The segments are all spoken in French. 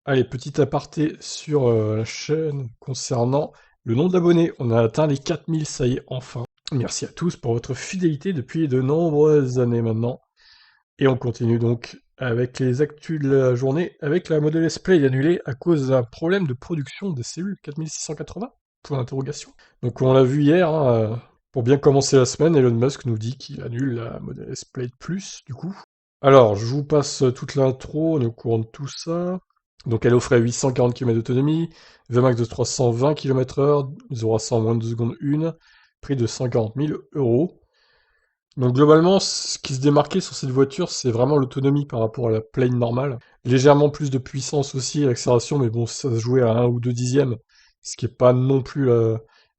Allez, petit aparté sur la chaîne concernant le nombre d'abonnés. On a atteint les 4000, ça y est, enfin. Merci à tous pour votre fidélité depuis de nombreuses années maintenant. Et on continue donc avec les actus de la journée, avec la Model S Play annulée à cause d'un problème de production des cellules 4680. Point d'interrogation. Donc on l'a vu hier, hein, pour bien commencer la semaine, Elon Musk nous dit qu'il annule la Model S Play Plus, du coup. Alors, je vous passe toute l'intro, on est au courant de tout ça. Donc elle offrait 840 km d'autonomie, VMAX de 320 km/h, 0 à 100 en moins de 2 secondes 1, prix de 140 000 euros. Donc globalement, ce qui se démarquait sur cette voiture, c'est vraiment l'autonomie par rapport à la Plane normale. Légèrement plus de puissance aussi, l'accélération, mais bon, ça se jouait à 1 ou 2 dixièmes, ce qui est pas non plus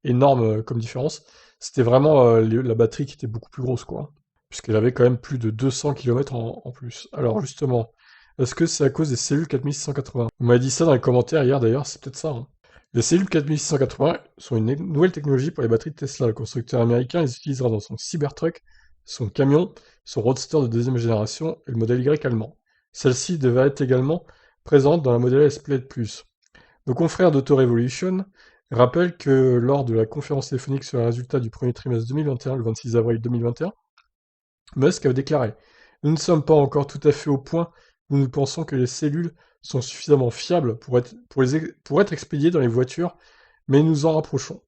énorme comme différence. C'était vraiment la batterie qui était beaucoup plus grosse, quoi. Puisqu'elle avait quand même plus de 200 km en plus. Alors justement, est-ce que c'est à cause des cellules 4680? Vous m'avez dit ça dans les commentaires hier d'ailleurs, c'est peut-être ça, hein. Les cellules 4680 sont une nouvelle technologie pour les batteries de Tesla. Le constructeur américain les utilisera dans son Cybertruck, son camion, son roadster de deuxième génération et le modèle Y allemand. Celle-ci devait être également présente dans la Model S Plaid Plus. Nos confrères d'Auto-Revolution rappellent que lors de la conférence téléphonique sur les résultats du premier trimestre 2021, le 26 avril 2021, Musk avait déclaré: Nous ne sommes pas encore tout à fait au point où nous pensons que les cellules sont suffisamment fiables pour être expédiées dans les voitures, mais nous en rapprochons.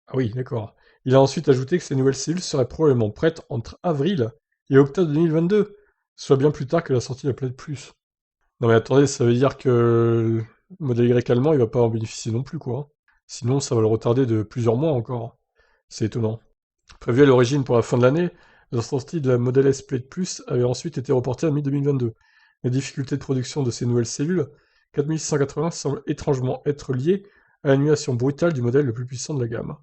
Ah oui, d'accord. Il a ensuite ajouté que ces nouvelles cellules seraient probablement prêtes entre avril et octobre 2022, soit bien plus tard que la sortie de la Plaid Plus. Non mais attendez, ça veut dire que le modèle Y allemand, il va pas en bénéficier non plus, quoi, hein. Sinon, ça va le retarder de plusieurs mois encore. C'est étonnant. Prévu à l'origine pour la fin de l'année, la sortie de la Model S Plaid Plus avait ensuite été reportée à mi-2022. Les difficultés de production de ces nouvelles cellules 4680 semblent étrangement être liées à l'annulation brutale du modèle le plus puissant de la gamme.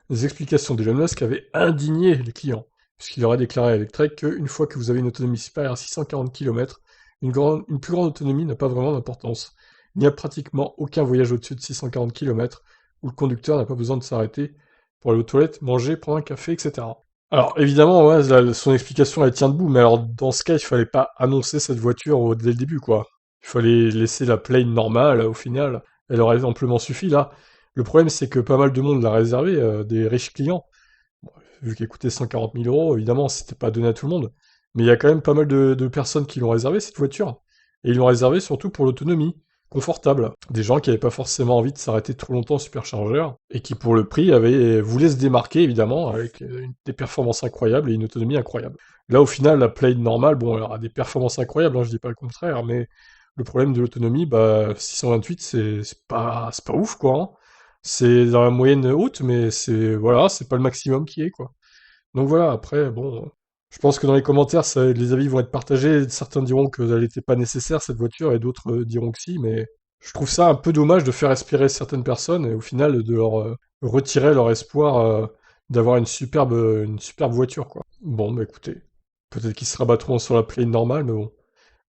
Les explications d'Elon Musk avaient indigné les clients, puisqu'il aurait déclaré à Electrek qu'une fois que vous avez une autonomie supérieure à 640 km, une plus grande autonomie n'a pas vraiment d'importance. Il n'y a pratiquement aucun voyage au-dessus de 640 km où le conducteur n'a pas besoin de s'arrêter pour aller aux toilettes, manger, prendre un café, etc. Alors évidemment, ouais, son explication elle tient debout, mais alors dans ce cas, il fallait pas annoncer cette voiture dès le début, quoi. Il fallait laisser la plane normale, au final, elle aurait amplement suffi là. Le problème, c'est que pas mal de monde l'a réservé, des riches clients. Bon, vu qu'elle coûtait 140 000 euros, évidemment, c'était pas donné à tout le monde. Mais il y a quand même pas mal de personnes qui l'ont réservé, cette voiture. Et ils l'ont réservé surtout pour l'autonomie, confortable. Des gens qui n'avaient pas forcément envie de s'arrêter trop longtemps au superchargeur, et qui pour le prix voulaient se démarquer, évidemment, avec des performances incroyables et une autonomie incroyable. Là, au final, la Play normale, bon, elle aura des performances incroyables, hein, je dis pas le contraire, mais le problème de l'autonomie, bah, 628, c'est pas ouf, quoi, hein. C'est dans la moyenne haute, mais voilà, c'est pas le maximum qui est, quoi. Donc voilà, après, bon, je pense que dans les commentaires, les avis vont être partagés. Certains diront qu'elle n'était pas nécessaire, cette voiture, et d'autres diront que si, mais je trouve ça un peu dommage de faire respirer certaines personnes, et au final, de leur retirer leur espoir d'avoir une superbe voiture, quoi. Bon, bah écoutez, peut-être qu'ils se rabattront sur la Play normale, mais bon.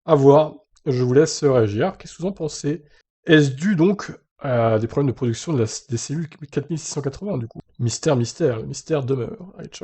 À voir. Je vous laisse réagir. Qu'est-ce que vous en pensez? Est-ce dû donc à des problèmes de production des cellules 4680 du coup? Mystère, mystère, le mystère demeure. Allez, ciao.